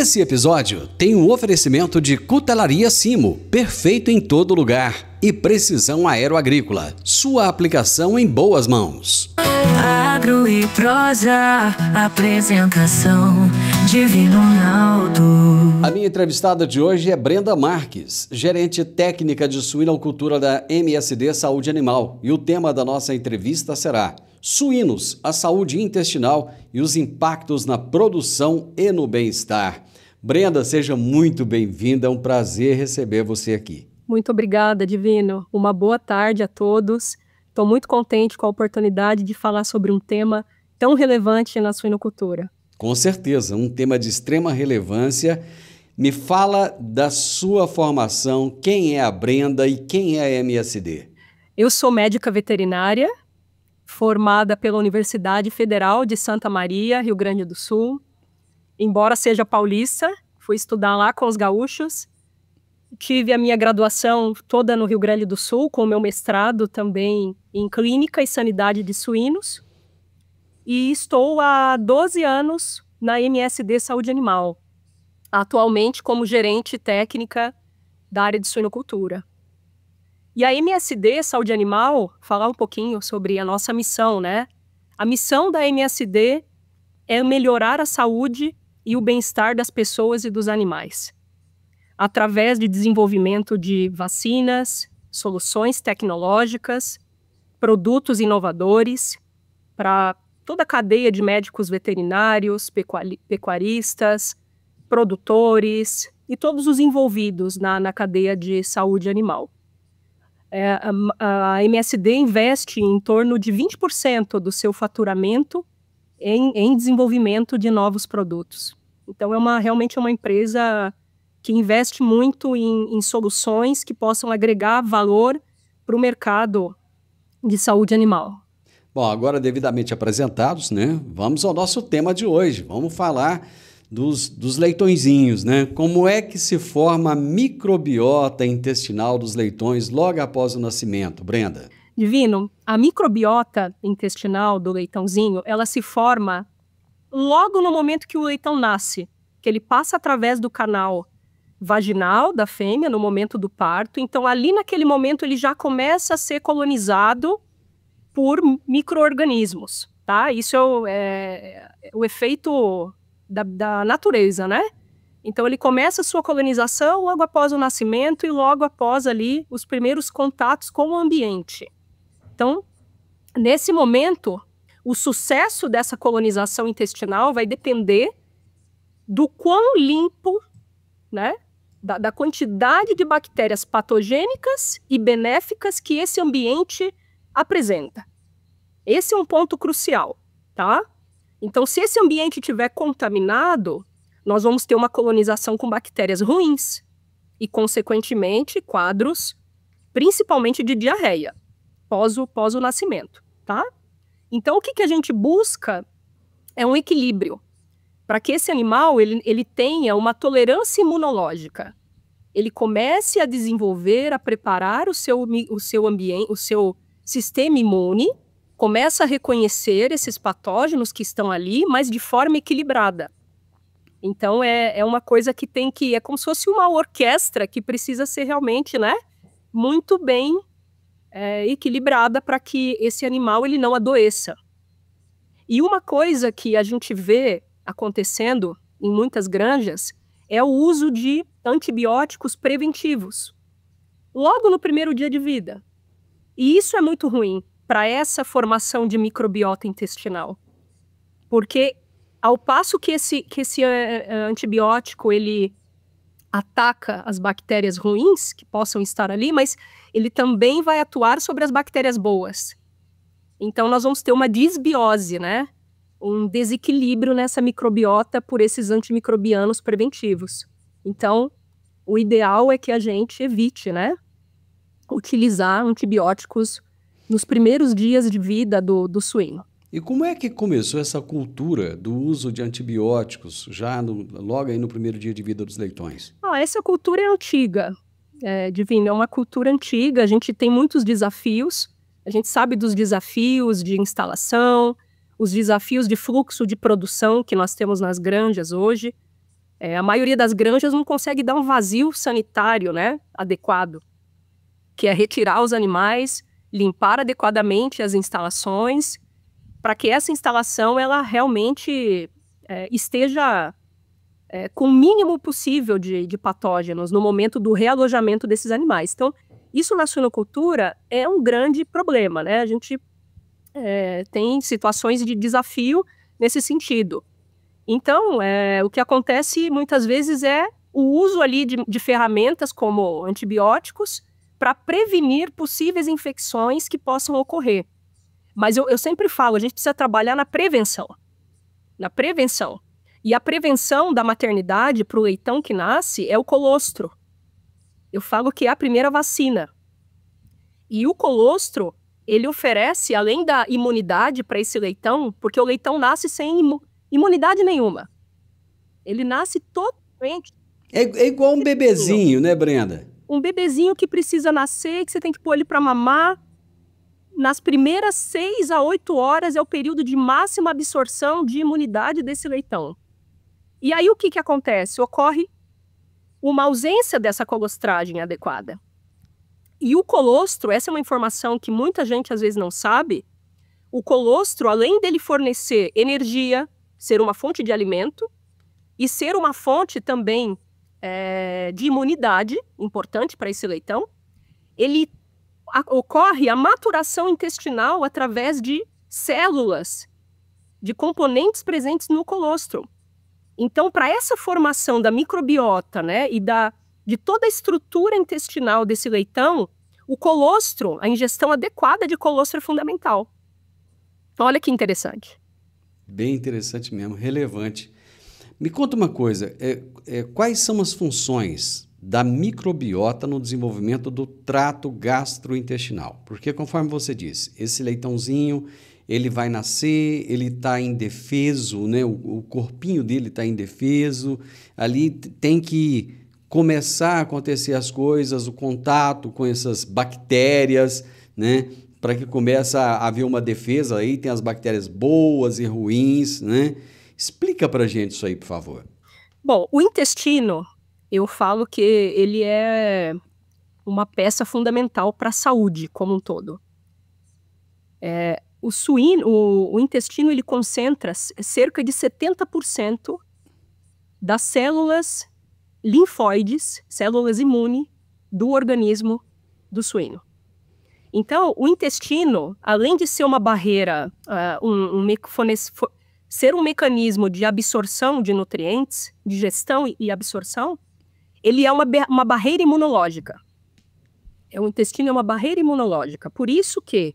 Esse episódio tem um oferecimento de Cutelaria Simo, perfeito em todo lugar, e Precisão Aeroagrícola, sua aplicação em boas mãos. Agro e prosa, apresentação Divino Ronaldo. A minha entrevistada de hoje é Brenda Marques, gerente técnica de suinocultura da MSD Saúde Animal, e o tema da nossa entrevista será Suínos, a saúde intestinal e os impactos na produção e no bem-estar. Brenda, seja muito bem-vinda, é um prazer receber você aqui. Muito obrigada, Divino. Uma boa tarde a todos. Estou muito contente com a oportunidade de falar sobre um tema tão relevante na suinocultura. Com certeza, um tema de extrema relevância. Me fala da sua formação, quem é a Brenda e quem é a MSD? Eu sou médica veterinária, formada pela Universidade Federal de Santa Maria, Rio Grande do Sul. Embora seja paulista, fui estudar lá com os gaúchos. Tive a minha graduação toda no Rio Grande do Sul, com o meu mestrado também em Clínica e Sanidade de Suínos. E estou há 12 anos na MSD Saúde Animal, atualmente como gerente técnica da área de suinocultura. E a MSD Saúde Animal, falar um pouquinho sobre a nossa missão, né? A missão da MSD é melhorar a saúde e o bem-estar das pessoas e dos animais, através de desenvolvimento de vacinas, soluções tecnológicas, produtos inovadores para toda a cadeia de médicos veterinários, pecuaristas, produtores e todos os envolvidos na cadeia de saúde animal. A MSD investe em torno de 20% do seu faturamento em desenvolvimento de novos produtos. Então, realmente é uma empresa que investe muito em soluções que possam agregar valor para o mercado de saúde animal. Bom, agora devidamente apresentados, né? Vamos ao nosso tema de hoje. Vamos falar dos leitõezinhos, né? Como é que se forma a microbiota intestinal dos leitões logo após o nascimento, Brenda? Divino, a microbiota intestinal do leitãozinho, ela se forma logo no momento que o leitão nasce, que ele passa através do canal vaginal da fêmea no momento do parto. Então, ali naquele momento, ele já começa a ser colonizado por micro-organismos, tá? Isso é o efeito da natureza, né? Então, ele começa a sua colonização logo após o nascimento e logo após ali os primeiros contatos com o ambiente. Então, nesse momento, o sucesso dessa colonização intestinal vai depender do quão limpo, né? Da quantidade de bactérias patogênicas e benéficas que esse ambiente apresenta. Esse é um ponto crucial, tá? Então, se esse ambiente estiver contaminado, nós vamos ter uma colonização com bactérias ruins e, consequentemente, quadros, principalmente de diarreia, pós o nascimento, tá? Então, o que a gente busca é um equilíbrio para que esse animal ele tenha uma tolerância imunológica. Ele comece a desenvolver, a preparar o seu ambiente, o seu sistema imune, começa a reconhecer esses patógenos que estão ali, mas de forma equilibrada. Então, é uma coisa que é como se fosse uma orquestra que precisa ser realmente, né, muito bem equilibrada para que esse animal ele não adoeça. E uma coisa que a gente vê acontecendo em muitas granjas é o uso de antibióticos preventivos, logo no primeiro dia de vida. E isso é muito ruim para essa formação de microbiota intestinal, porque ao passo que esse antibiótico ele ataca as bactérias ruins que possam estar ali, mas ele também vai atuar sobre as bactérias boas. Então nós vamos ter uma disbiose, né? Um desequilíbrio nessa microbiota por esses antimicrobianos preventivos. Então, o ideal é que a gente evite, né, utilizar antibióticos nos primeiros dias de vida do suíno. E como é que começou essa cultura do uso de antibióticos já logo aí no primeiro dia de vida dos leitões? Essa cultura é antiga, Divino, é uma cultura antiga, a gente tem muitos desafios, a gente sabe dos desafios de instalação, os desafios de fluxo de produção que nós temos nas granjas hoje. A maioria das granjas não consegue dar um vazio sanitário, né, adequado, que é retirar os animais, limpar adequadamente as instalações, para que essa instalação ela realmente esteja com o mínimo possível de patógenos no momento do realojamento desses animais. Então, isso na suinocultura é um grande problema, né? A gente tem situações de desafio nesse sentido. Então, o que acontece muitas vezes é o uso ali de ferramentas como antibióticos para prevenir possíveis infecções que possam ocorrer. Mas eu sempre falo, a gente precisa trabalhar na prevenção. Na prevenção. E a prevenção da maternidade para o leitão que nasce é o colostro. Eu falo que é a primeira vacina. E o colostro, ele oferece, além da imunidade para esse leitão, porque o leitão nasce sem imunidade nenhuma. Ele nasce totalmente... É igual um bebezinho, né, Brenda? Um bebezinho que precisa nascer, que você tem que pôr ele para mamar. Nas primeiras 6 a 8 horas é o período de máxima absorção de imunidade desse leitão. E aí o que acontece? Ocorre uma ausência dessa colostragem adequada. E o colostro, essa é uma informação que muita gente às vezes não sabe, o colostro, além dele fornecer energia, ser uma fonte de alimento, e ser uma fonte também de imunidade, importante para esse leitão, ocorre a maturação intestinal através de células, de componentes presentes no colostro. Então, para essa formação da microbiota, né, e de toda a estrutura intestinal desse leitão, o colostro, a ingestão adequada de colostro é fundamental. Olha que interessante. Bem interessante mesmo, relevante. Me conta uma coisa, quais são as funções da microbiota no desenvolvimento do trato gastrointestinal? Porque, conforme você disse, esse leitãozinho, ele vai nascer, ele está indefeso, né? O corpinho dele está indefeso, ali tem que começar a acontecer as coisas, o contato com essas bactérias, né? Para que comece a haver uma defesa, aí tem as bactérias boas e ruins, né? Explica para a gente isso aí, por favor. Bom, o intestino, eu falo que ele é uma peça fundamental para a saúde como um todo. O intestino, ele concentra cerca de 70% das células linfóides, células imunes do organismo do suíno. Então, o intestino, além de ser uma barreira, ser um mecanismo de absorção de nutrientes, digestão e absorção, ele é uma barreira imunológica. O intestino é uma barreira imunológica. Por isso que,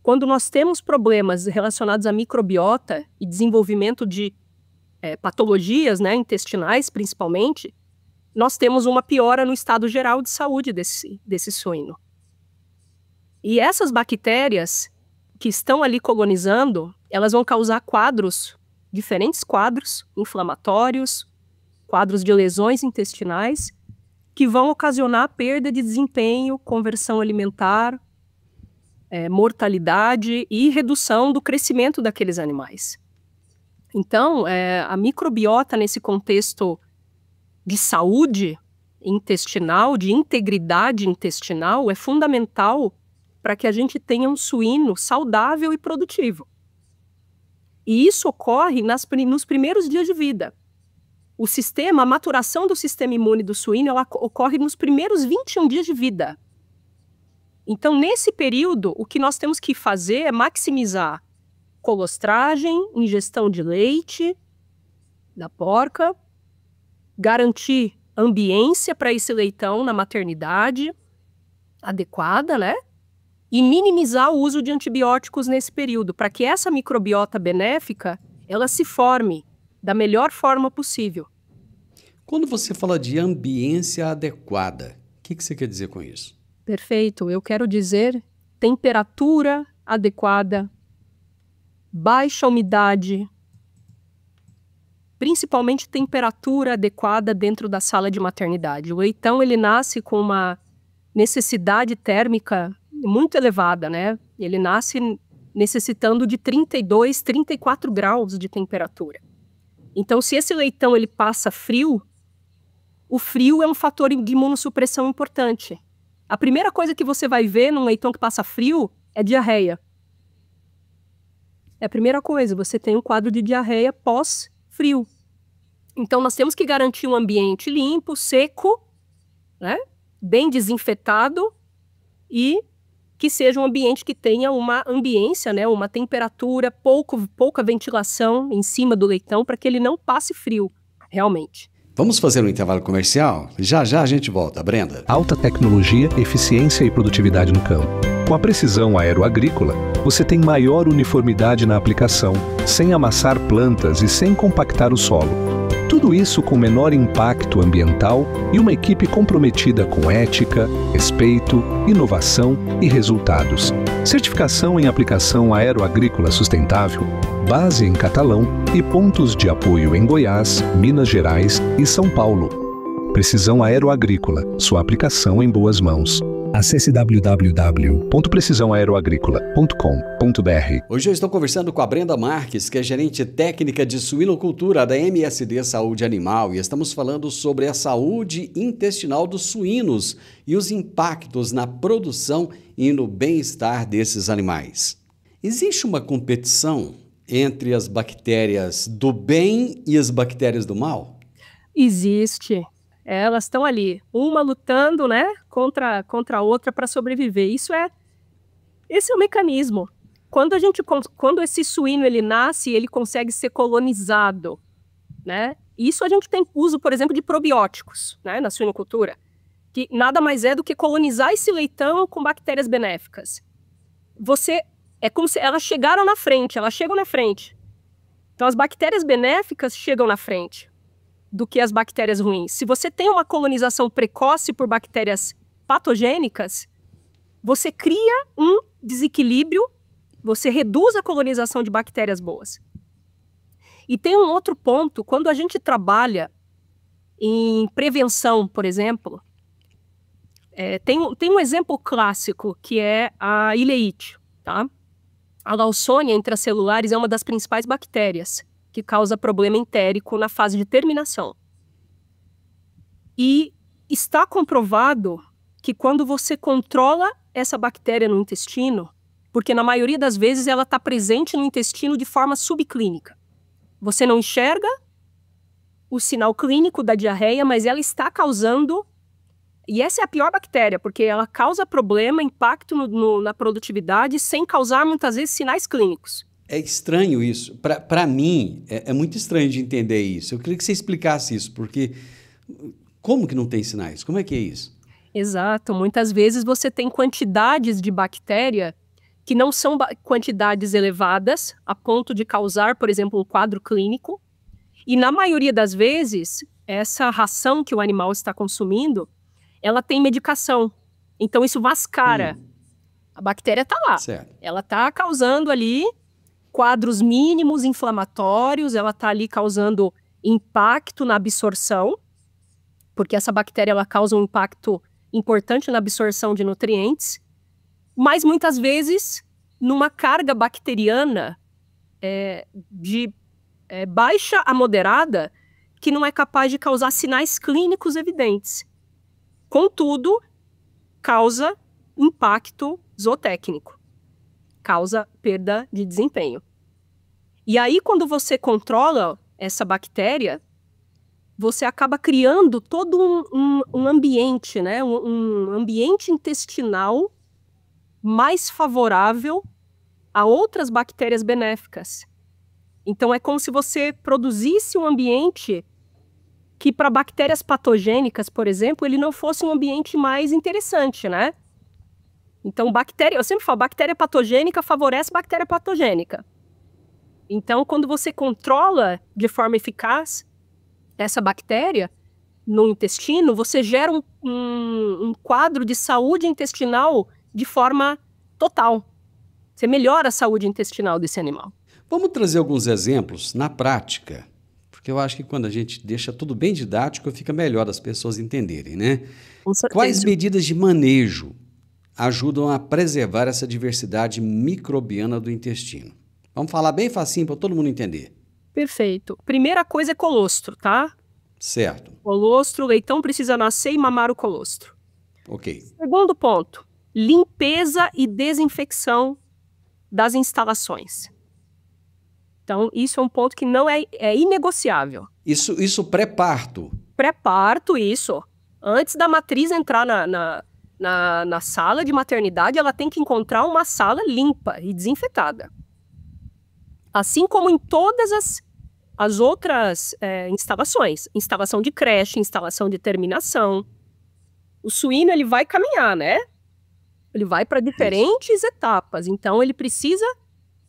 quando nós temos problemas relacionados à microbiota e desenvolvimento de patologias, né, intestinais, principalmente, nós temos uma piora no estado geral de saúde desse suíno. E essas bactérias que estão ali colonizando, elas vão causar diferentes quadros inflamatórios, quadros de lesões intestinais, que vão ocasionar perda de desempenho, conversão alimentar, mortalidade e redução do crescimento daqueles animais. Então, a microbiota nesse contexto de saúde intestinal, de integridade intestinal, é fundamental para que a gente tenha um suíno saudável e produtivo. E isso ocorre nos primeiros dias de vida. A maturação do sistema imune do suíno, ela ocorre nos primeiros 21 dias de vida. Então, nesse período, o que nós temos que fazer é maximizar colostragem, ingestão de leite da porca, garantir ambiência para esse leitão na maternidade adequada, né? E minimizar o uso de antibióticos nesse período, para que essa microbiota benéfica, ela se forme da melhor forma possível. Quando você fala de ambiência adequada, o que você quer dizer com isso? Perfeito, eu quero dizer temperatura adequada, baixa umidade, principalmente temperatura adequada dentro da sala de maternidade. O leitão, ele nasce com uma necessidade térmica muito elevada, né? Ele nasce necessitando de 32, 34 graus de temperatura. Então, se esse leitão ele passa frio, o frio é um fator de imunossupressão importante. A primeira coisa que você vai ver num leitão que passa frio é diarreia. É a primeira coisa, você tem um quadro de diarreia pós-frio. Então, nós temos que garantir um ambiente limpo, seco, né? Bem desinfetado e que seja um ambiente que tenha uma ambiência, né? Uma temperatura, pouca ventilação em cima do leitão para que ele não passe frio, realmente. Vamos fazer um intervalo comercial? Já já a gente volta, Brenda. Alta tecnologia, eficiência e produtividade no campo. Com a precisão aeroagrícola, você tem maior uniformidade na aplicação, sem amassar plantas e sem compactar o solo. Tudo isso com menor impacto ambiental e uma equipe comprometida com ética, respeito, inovação e resultados. Certificação em aplicação aeroagrícola sustentável, base em Catalão e pontos de apoio em Goiás, Minas Gerais e São Paulo. Precisão Aeroagrícola, sua aplicação em boas mãos. Acesse www.precisaoaeroagricola.com.br. Hoje eu estou conversando com a Brenda Marques, que é gerente técnica de suinocultura da MSD Saúde Animal, e estamos falando sobre a saúde intestinal dos suínos e os impactos na produção e no bem-estar desses animais. Existe uma competição entre as bactérias do bem e as bactérias do mal? Existe. Elas estão ali, uma lutando, né, contra a outra para sobreviver. Esse é o mecanismo. Quando esse suíno ele nasce, ele consegue ser colonizado, né? Isso a gente tem uso, por exemplo, de probióticos, né, na suinocultura, que nada mais é do que colonizar esse leitão com bactérias benéficas. É como se elas chegam na frente. Então as bactérias benéficas chegam na frente do que as bactérias ruins. Se você tem uma colonização precoce por bactérias patogênicas, você cria um desequilíbrio, você reduz a colonização de bactérias boas. E tem um outro ponto, quando a gente trabalha em prevenção, por exemplo, tem um exemplo clássico, que é a ileite, tá? A Lawsonia intracellulares é uma das principais bactérias que causa problema entérico na fase de terminação. E está comprovado que quando você controla essa bactéria no intestino, porque na maioria das vezes ela está presente no intestino de forma subclínica. Você não enxerga o sinal clínico da diarreia, mas ela está causando, e essa é a pior bactéria, porque ela causa problema, impacto na produtividade, sem causar muitas vezes sinais clínicos. É estranho isso. Para mim, é muito estranho de entender isso. Eu queria que você explicasse isso, porque como que não tem sinais? Como é que é isso? Exato. Muitas vezes você tem quantidades de bactéria que não são quantidades elevadas, a ponto de causar, por exemplo, um quadro clínico. E na maioria das vezes, essa ração que o animal está consumindo, ela tem medicação. Então isso mascara. A bactéria está lá. Certo. Ela está causando ali quadros mínimos inflamatórios, ela está ali causando impacto na absorção, porque essa bactéria ela causa um impacto importante na absorção de nutrientes, mas muitas vezes numa carga bacteriana de baixa a moderada, que não é capaz de causar sinais clínicos evidentes. Contudo, causa impacto zootécnico. Causa perda de desempenho. E aí, quando você controla essa bactéria, você acaba criando todo um ambiente, né? Um ambiente intestinal mais favorável a outras bactérias benéficas. Então, é como se você produzisse um ambiente que, para bactérias patogênicas, por exemplo, ele não fosse um ambiente mais interessante, né? Então, eu sempre falo, bactéria patogênica favorece bactéria patogênica. Então, quando você controla de forma eficaz essa bactéria no intestino, você gera um quadro de saúde intestinal de forma total. Você melhora a saúde intestinal desse animal. Vamos trazer alguns exemplos na prática, porque eu acho que quando a gente deixa tudo bem didático, fica melhor as pessoas entenderem, né? Com certeza. Quais medidas de manejo ajudam a preservar essa diversidade microbiana do intestino? Vamos falar bem facinho para todo mundo entender. Perfeito. Primeira coisa é colostro, tá? Certo. Colostro, o leitão precisa nascer e mamar o colostro. Ok. Segundo ponto, limpeza e desinfecção das instalações. Então, isso é um ponto que não é inegociável. Isso pré-parto. Pré-parto, isso. Antes da matriz entrar na sala de maternidade, ela tem que encontrar uma sala limpa e desinfetada. Assim como em todas as outras instalações. Instalação de creche, instalação de terminação. O suíno, ele vai caminhar, né? Ele vai para diferentes etapas. Então, ele precisa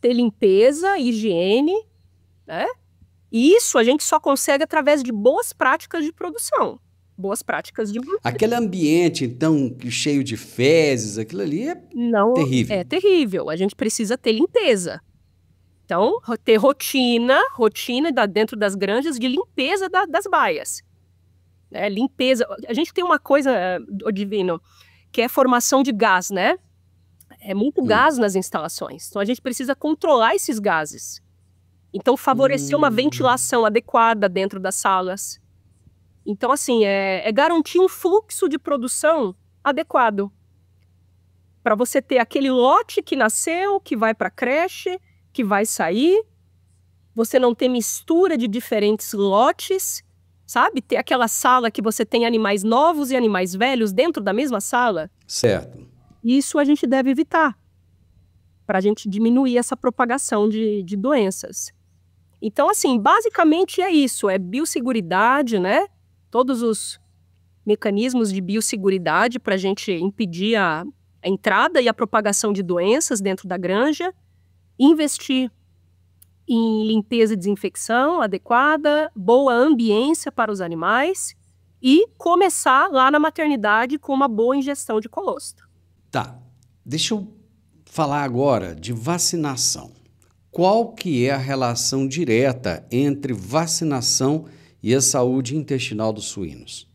ter limpeza, higiene, né? E isso a gente só consegue através de boas práticas de produção. Boas práticas de... Aquele ambiente, então, cheio de fezes, aquilo ali é terrível. É terrível. A gente precisa ter limpeza. Então, ter rotina dentro das granjas de limpeza das baias. Limpeza. A gente tem uma coisa, Divino, que é formação de gás, né? É muito gás nas instalações. Então, a gente precisa controlar esses gases. Então, favorecer uma ventilação adequada dentro das salas. Então, assim, é garantir um fluxo de produção adequado. Para você ter aquele lote que nasceu, que vai para a creche, que vai sair. Você não ter mistura de diferentes lotes, sabe? Ter aquela sala que você tem animais novos e animais velhos dentro da mesma sala. Certo. Isso a gente deve evitar, para a gente diminuir essa propagação de doenças. Então, assim, basicamente é isso, é biosseguridade, né? Todos os mecanismos de biosseguridade para a gente impedir a entrada e a propagação de doenças dentro da granja, investir em limpeza e desinfecção adequada, boa ambiência para os animais e começar lá na maternidade com uma boa ingestão de colostro. Tá, deixa eu falar agora de vacinação. Qual que é a relação direta entre vacinação e a saúde intestinal dos suínos?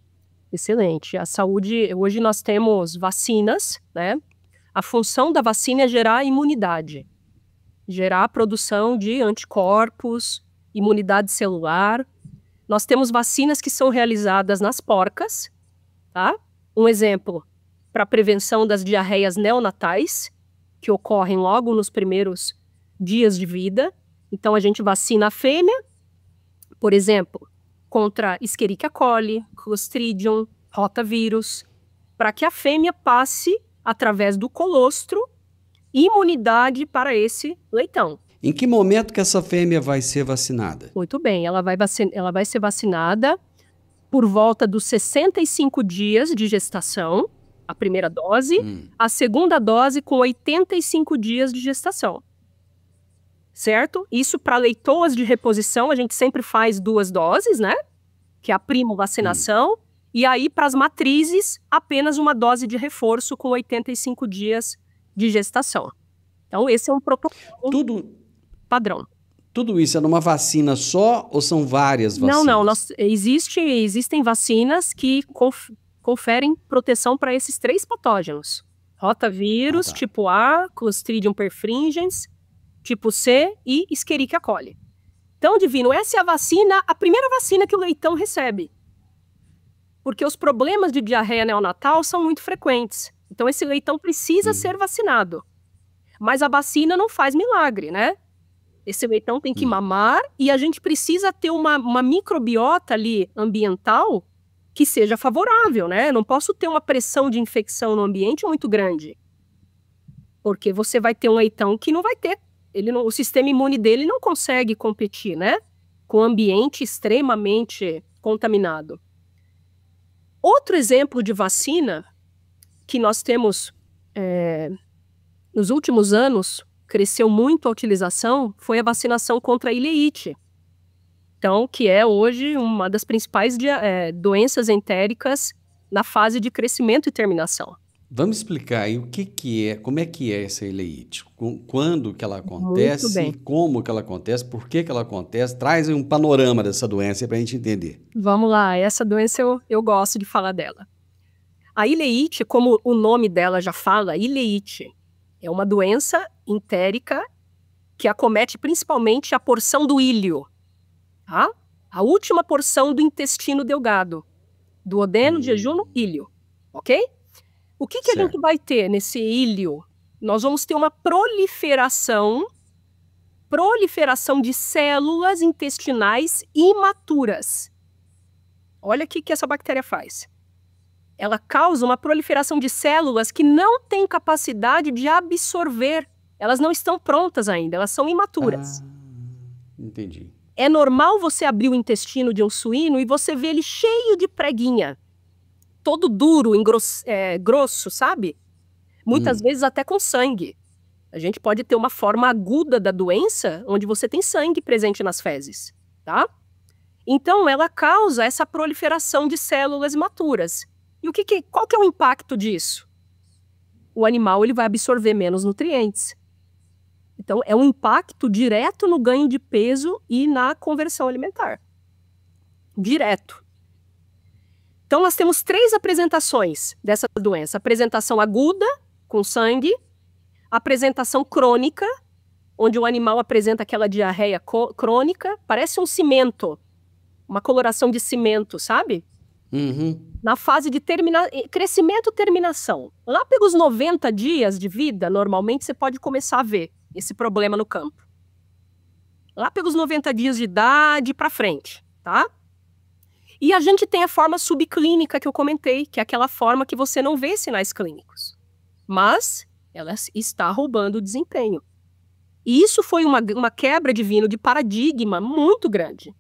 Excelente. A saúde, hoje nós temos vacinas, né? A função da vacina é gerar imunidade, gerar a produção de anticorpos, imunidade celular. Nós temos vacinas que são realizadas nas porcas, tá? Um exemplo, para prevenção das diarreias neonatais, que ocorrem logo nos primeiros dias de vida. Então, a gente vacina a fêmea, por exemplo, contra Escherichia coli, Clostridium, rotavírus, para que a fêmea passe, através do colostro, imunidade para esse leitão. Em que momento que essa fêmea vai ser vacinada? Muito bem, ela vai ser vacinada por volta dos 65 dias de gestação, a primeira dose, a segunda dose com 85 dias de gestação. Certo? Isso para leitoas de reposição, a gente sempre faz 2 doses, né? Que é a primovacinação. E aí, para as matrizes, apenas uma dose de reforço com 85 dias de gestação. Então, esse é um protocolo padrão. Tudo isso é numa vacina só ou são várias vacinas? Não. Existem vacinas que conferem proteção para esses 3 patógenos. Rotavírus, tipo A, Clostridium perfringens, tipo C e Escherichia coli. Então, Divino, essa é a primeira vacina que o leitão recebe. Porque os problemas de diarreia neonatal são muito frequentes. Então, esse leitão precisa ser vacinado. Mas a vacina não faz milagre, né? Esse leitão tem que mamar e a gente precisa ter uma microbiota ali ambiental que seja favorável, né? Não posso ter uma pressão de infecção no ambiente muito grande. Porque você vai ter um leitão que não vai ter. O sistema imune dele não consegue competir, né? Com um ambiente extremamente contaminado. Outro exemplo de vacina que nós temos nos últimos anos, cresceu muito a utilização, foi a vacinação contra a ileite. Então, que é hoje uma das principais doenças entéricas na fase de crescimento e terminação. Vamos explicar aí como é que é essa ileite, quando que ela acontece, como que ela acontece, por que ela acontece, traz um panorama dessa doença para a gente entender. Vamos lá, essa doença eu gosto de falar dela. A ileite, como o nome dela já fala, ileite, é uma doença entérica que acomete principalmente a porção do íleo. tá? A última porção do intestino delgado, duodeno, jejum, íleo, ok? O que a gente vai ter nesse íleo? Nós vamos ter uma proliferação de células intestinais imaturas. Olha o que essa bactéria faz. Ela causa uma proliferação de células que não têm capacidade de absorver. Elas não estão prontas ainda, elas são imaturas. Entendi. É normal você abrir o intestino de um suíno e você ver ele cheio de preguinha. Todo duro, grosso, sabe? Muitas vezes até com sangue. A gente pode ter uma forma aguda da doença, onde você tem sangue presente nas fezes, tá? Então, ela causa essa proliferação de células imaturas. E qual que é o impacto disso? O animal ele vai absorver menos nutrientes. Então, é um impacto direto no ganho de peso e na conversão alimentar. Direto. Então, nós temos 3 apresentações dessa doença. Apresentação aguda, com sangue. Apresentação crônica, onde o animal apresenta aquela diarreia crônica. Parece um cimento. Uma coloração de cimento, sabe? Na fase de crescimento e terminação. Lá pelos 90 dias de vida, normalmente você pode começar a ver esse problema no campo. Lá pelos 90 dias de idade para frente, tá? E a gente tem a forma subclínica que eu comentei, que é aquela forma que você não vê sinais clínicos. Mas ela está roubando o desempenho. E isso foi uma quebra de paradigma muito grande.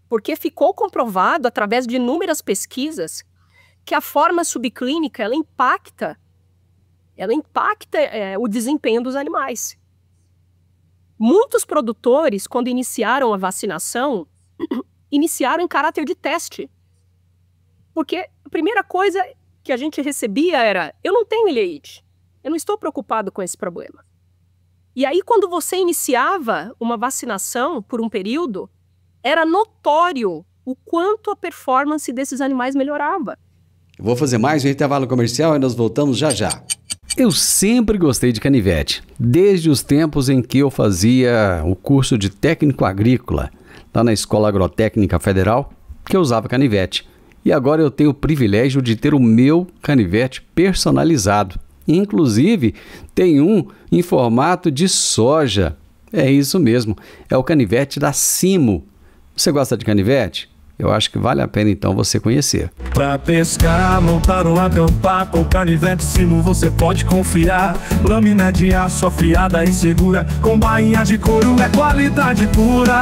Porque ficou comprovado, através de inúmeras pesquisas, que a forma subclínica, ela impacta o desempenho dos animais. Muitos produtores, quando iniciaram a vacinação, iniciaram em caráter de teste. Porque a primeira coisa que a gente recebia era, eu não tenho ileite, eu não estou preocupado com esse problema. E aí, quando você iniciava uma vacinação por um período, era notório o quanto a performance desses animais melhorava. Eu vou fazer mais um intervalo comercial e nós voltamos já já. Eu sempre gostei de canivete, desde os tempos em que eu fazia o curso de técnico agrícola, lá na Escola Agrotécnica Federal, que eu usava canivete. E agora eu tenho o privilégio de ter o meu canivete personalizado. Inclusive, tem um em formato de soja. É isso mesmo, é o canivete da Simo. Você gosta de canivete? Eu acho que vale a pena então você conhecer. Pra pescar, montar ou acampar, com canivete Simo você pode confiar. Lâmina de aço afiada e segura, com bainha de couro, é qualidade pura.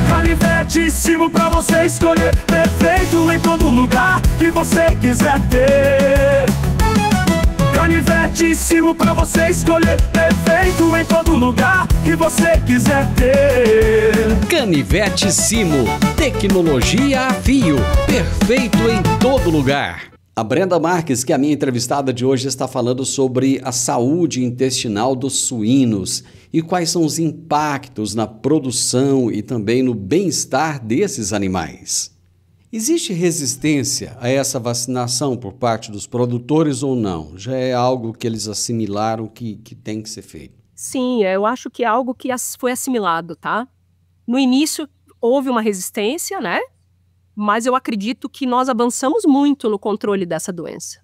Canivete Simo pra você escolher, perfeito em todo lugar que você quiser ter. Canivete Simo pra você escolher, perfeito em todo lugar que você quiser ter. Canivete Simo, tecnologia a fio, perfeito em todo lugar. A Brenda Marques, que é a minha entrevistada de hoje, está falando sobre a saúde intestinal dos suínos e quais são os impactos na produção e também no bem-estar desses animais. Existe resistência a essa vacinação por parte dos produtores ou não? Já é algo que eles assimilaram que tem que ser feito? Sim, eu acho que é algo que foi assimilado, tá? No início houve uma resistência, né? Mas eu acredito que nós avançamos muito no controle dessa doença.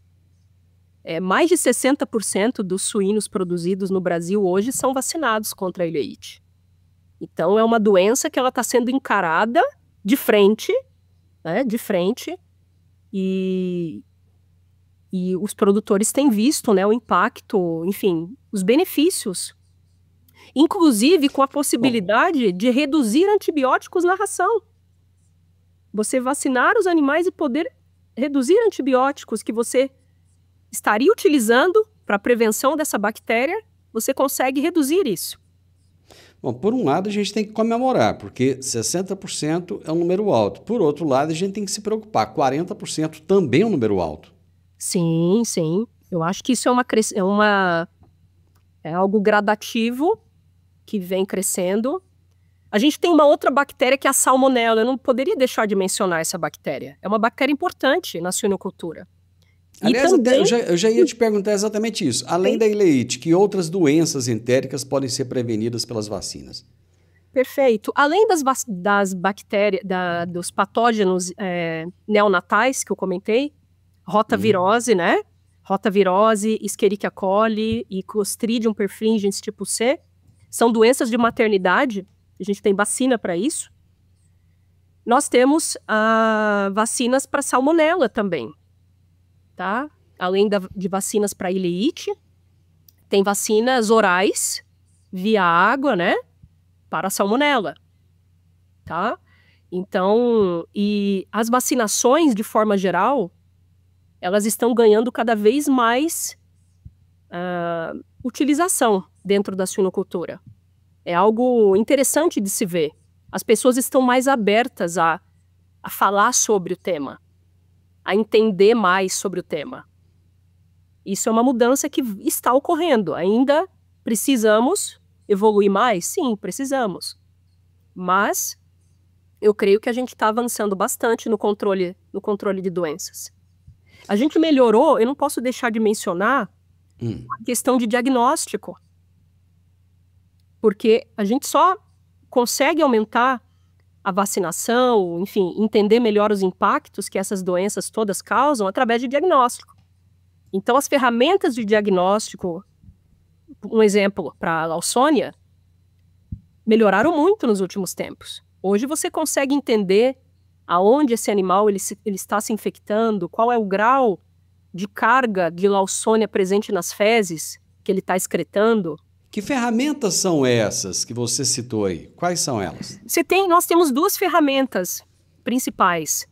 Mais de 60% dos suínos produzidos no Brasil hoje são vacinados contra a ileite. Então é uma doença que ela está sendo encarada de frente, né, e os produtores têm visto, né, o impacto, enfim, os benefícios, inclusive com a possibilidade de reduzir antibióticos na ração. Você vacinar os animais e poder reduzir antibióticos que você estaria utilizando para a prevenção dessa bactéria, você consegue reduzir isso. Bom, por um lado a gente tem que comemorar, porque 60% é um número alto. Por outro lado, a gente tem que se preocupar, 40% também é um número alto. Sim, sim. Eu acho que isso é algo gradativo que vem crescendo. A gente tem uma outra bactéria que é a salmonela. Eu não poderia deixar de mencionar essa bactéria. É uma bactéria importante na suinocultura. Aliás, também... eu já ia te perguntar exatamente isso. Além da ileite, que outras doenças entéricas podem ser prevenidas pelas vacinas? Perfeito. Além das bactérias, dos patógenos neonatais que eu comentei, rotavirose, né? Rotavirose, Escherichia coli e Clostridium perfringens tipo C, são doenças de maternidade, a gente tem vacina para isso. Nós temos vacinas para salmonela também, tá? Além de vacinas para ileite, tem vacinas orais, via água, né? Para a salmonela, tá? Então, e as vacinações, de forma geral, elas estão ganhando cada vez mais utilização dentro da suinocultura. É algo interessante de se ver. As pessoas estão mais abertas a falar sobre o tema, a entender mais sobre o tema. Isso é uma mudança que está ocorrendo. Ainda precisamos evoluir mais? Sim, precisamos. Mas eu creio que a gente está avançando bastante no controle de doenças. A gente melhorou, eu não posso deixar de mencionar a questão de diagnóstico. Porque a gente só consegue aumentar a vacinação, enfim, entender melhor os impactos que essas doenças todas causam através de diagnóstico. Então, as ferramentas de diagnóstico, um exemplo para a Lawsonia, melhoraram muito nos últimos tempos. Hoje você consegue entender aonde esse animal ele está se infectando, qual é o grau de carga de Lawsonia presente nas fezes que ele está excretando. Que ferramentas são essas que você citou aí? Quais são elas? Nós temos duas ferramentas principais.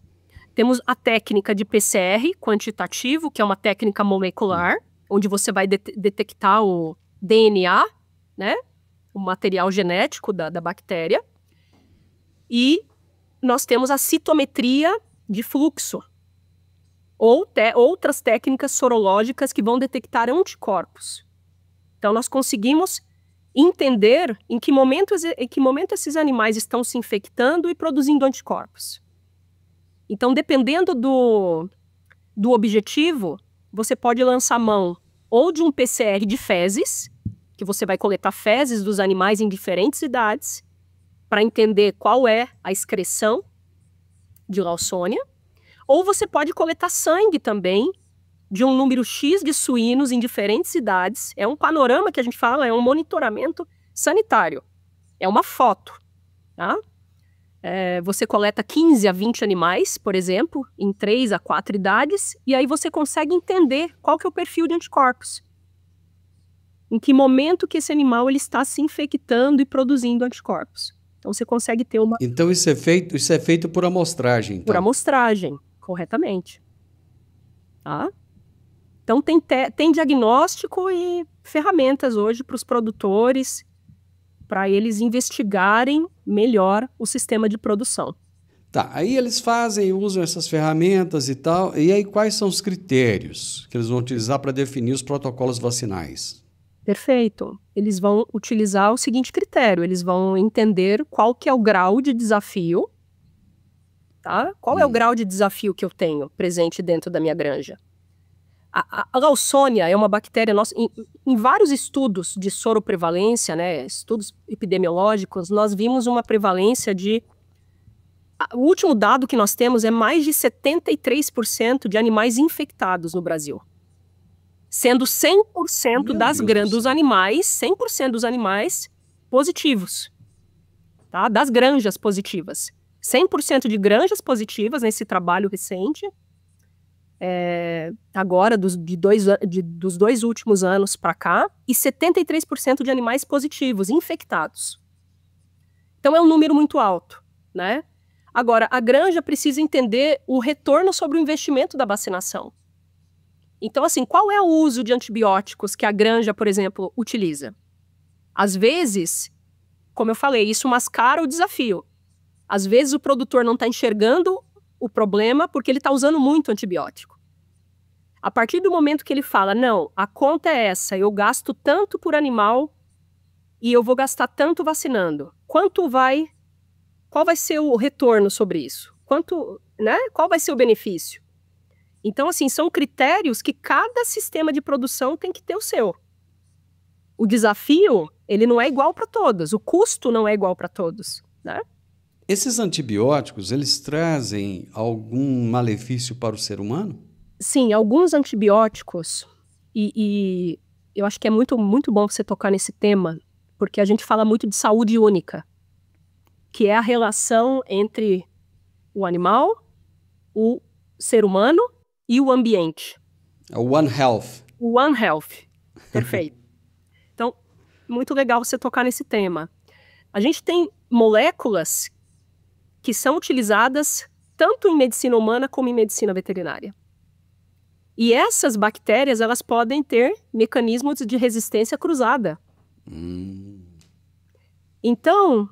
Temos a técnica de PCR quantitativo, que é uma técnica molecular, onde você vai detectar o DNA, né? O material genético da bactéria. E nós temos a citometria de fluxo, ou outras técnicas sorológicas que vão detectar anticorpos. Então, nós conseguimos entender em que momento esses animais estão se infectando e produzindo anticorpos. Então, dependendo do objetivo, você pode lançar mão ou de um PCR de fezes, que você vai coletar fezes dos animais em diferentes idades, para entender qual é a excreção de Lawsonia, ou você pode coletar sangue também, de um número X de suínos em diferentes idades. É um panorama que a gente fala, é um monitoramento sanitário. É uma foto, tá? Você coleta 15 a 20 animais, por exemplo, em 3 a 4 idades, e aí você consegue entender qual que é o perfil de anticorpos. Em que momento que esse animal ele está se infectando e produzindo anticorpos. Então você consegue ter uma... Então isso é feito por amostragem. Então. Por amostragem, corretamente. Tá? Então tem diagnóstico e ferramentas hoje para os produtores, para eles investigarem melhor o sistema de produção. Tá, aí eles usam essas ferramentas e tal, e aí quais são os critérios que eles vão utilizar para definir os protocolos vacinais? Perfeito. Eles vão utilizar o seguinte critério, eles vão entender qual que é o grau de desafio, tá? Qual é o grau de desafio que eu tenho presente dentro da minha granja? A Lawsonia é uma bactéria, em vários estudos de soroprevalência, né, estudos epidemiológicos, nós vimos uma prevalência o último dado que nós temos é mais de 73% de animais infectados no Brasil. Sendo 100% dos animais, 100% dos animais positivos, tá? Das granjas positivas. 100% de granjas positivas nesse trabalho recente, agora dos 2 últimos anos para cá, e 73% de animais positivos, infectados. Então é um número muito alto, né? Agora, a granja precisa entender o retorno sobre o investimento da vacinação. Então, assim, qual é o uso de antibióticos que a granja, por exemplo, utiliza? Às vezes, como eu falei, isso mascara o desafio. Às vezes o produtor não está enxergando o problema porque ele está usando muito antibiótico. A partir do momento que ele fala, não, a conta é essa, eu gasto tanto por animal e eu vou gastar tanto vacinando. Qual vai ser o retorno sobre isso? Qual vai ser o benefício? Então, assim, são critérios que cada sistema de produção tem que ter o seu. o desafio, ele não é igual para todos, o custo não é igual para todos, né? Esses antibióticos, eles trazem algum malefício para o ser humano? Sim, alguns antibióticos, e eu acho que é muito, muito bom você tocar nesse tema, porque a gente fala muito de saúde única, que é a relação entre o animal, o ser humano e o ambiente. É o One Health. O One Health, perfeito. Então, muito legal você tocar nesse tema. A gente tem moléculas que são utilizadas tanto em medicina humana como em medicina veterinária. E essas bactérias, elas podem ter mecanismos de resistência cruzada. Então,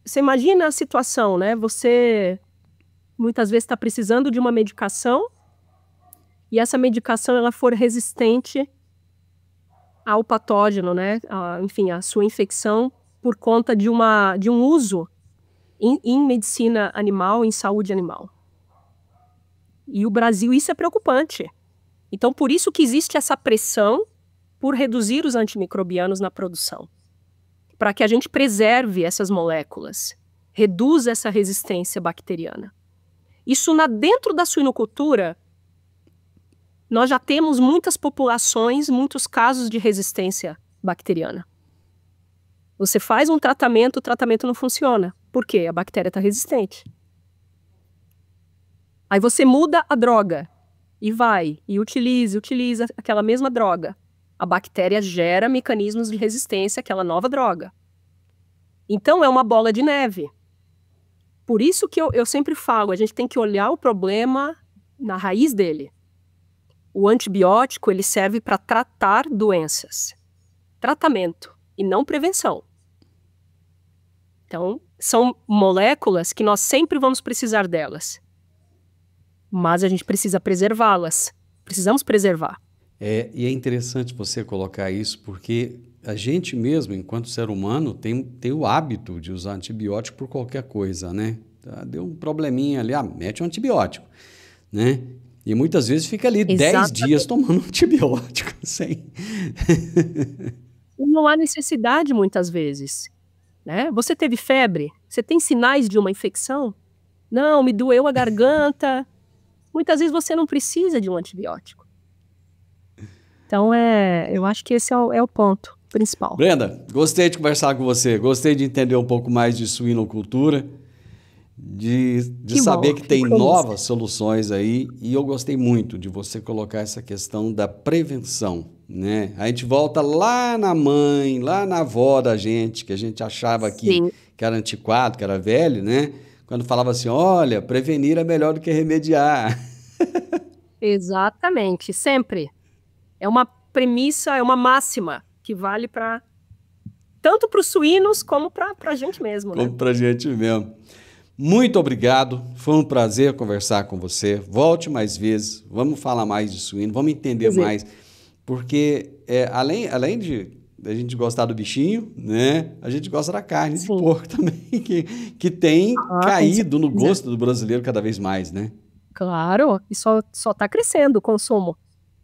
você imagina a situação, né? Você muitas vezes está precisando de uma medicação e essa medicação ela for resistente ao patógeno, né? Enfim, a sua infecção por conta de um uso em medicina animal, em saúde animal. E o Brasil, isso é preocupante. Então, por isso que existe essa pressão por reduzir os antimicrobianos na produção. Para que a gente preserve essas moléculas, reduza essa resistência bacteriana. Isso dentro da suinocultura, nós já temos muitas populações, muitos casos de resistência bacteriana. Você faz um tratamento, o tratamento não funciona. Por quê? A bactéria está resistente. Aí você muda a droga e utiliza aquela mesma droga. A bactéria gera mecanismos de resistência àquela nova droga. Então é uma bola de neve. Por isso que eu sempre falo, a gente tem que olhar o problema na raiz dele. O antibiótico, ele serve para tratar doenças. Tratamento e não prevenção. Então, são moléculas que nós sempre vamos precisar delas. Mas a gente precisa preservá-las. Precisamos preservar. E é interessante você colocar isso, porque a gente mesmo, enquanto ser humano, tem o hábito de usar antibiótico por qualquer coisa, né? Deu um probleminha ali, mete um antibiótico, né? E muitas vezes fica ali 10 dias tomando antibiótico, sem... Não há necessidade muitas vezes, né? Você teve febre? Você tem sinais de uma infecção? Não, me doeu a garganta... Muitas vezes você não precisa de um antibiótico. Então, eu acho que esse é o ponto principal. Brenda, gostei de conversar com você. Gostei de entender um pouco mais de suinocultura, de saber que tem novas soluções aí. E eu gostei muito de você colocar essa questão da prevenção, né? A gente volta lá na mãe, lá na avó da gente, que a gente achava que era antiquado, que era velho, né? Quando falava assim, olha, prevenir é melhor do que remediar. Exatamente, sempre. É uma premissa, é uma máxima que vale tanto para os suínos como para a gente mesmo. Como para a gente mesmo. Muito obrigado, foi um prazer conversar com você. Volte mais vezes, vamos falar mais de suíno, vamos entender mais. Porque além de a gente gostar do bichinho, né? A gente gosta da carne de porco também, que tem caído no gosto do brasileiro cada vez mais, né? Claro, e só está crescendo o consumo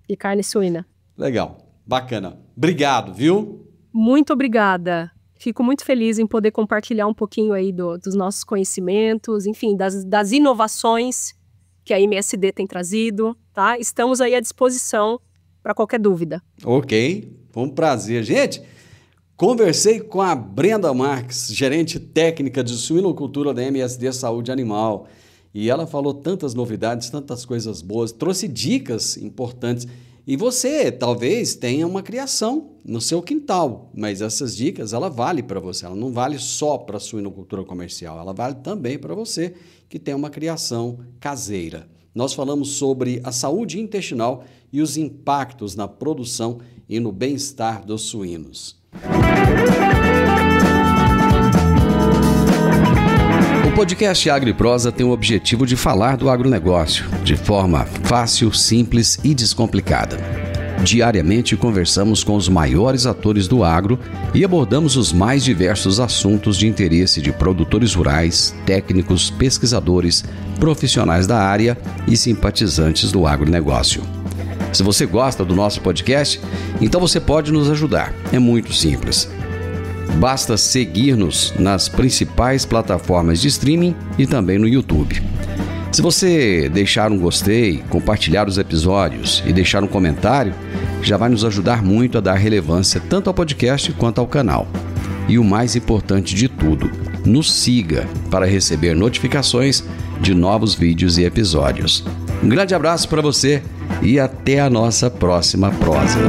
de carne suína. Legal, bacana. Obrigado, viu? Muito obrigada. Fico muito feliz em poder compartilhar um pouquinho aí dos nossos conhecimentos, enfim, das inovações que a MSD tem trazido, tá? Estamos aí à disposição para qualquer dúvida. Ok, foi um prazer. Gente, conversei com a Brenda Marques, gerente técnica de suinocultura da MSD Saúde Animal. E ela falou tantas novidades, tantas coisas boas, trouxe dicas importantes. E você talvez tenha uma criação no seu quintal, mas essas dicas, ela vale para você. Ela não vale só para a suinocultura comercial, ela vale também para você que tem uma criação caseira. Nós falamos sobre a saúde intestinal e os impactos na produção e no bem-estar dos suínos. O podcast Agro e Prosa tem o objetivo de falar do agronegócio de forma fácil, simples e descomplicada. Diariamente conversamos com os maiores atores do agro e abordamos os mais diversos assuntos de interesse de produtores rurais, técnicos, pesquisadores, profissionais da área e simpatizantes do agronegócio. Se você gosta do nosso podcast, então você pode nos ajudar. É muito simples. Basta seguir-nos nas principais plataformas de streaming e também no YouTube. Se você deixar um gostei, compartilhar os episódios e deixar um comentário, já vai nos ajudar muito a dar relevância tanto ao podcast quanto ao canal. E o mais importante de tudo, nos siga para receber notificações de novos vídeos e episódios. Um grande abraço para você e até a nossa próxima prosa.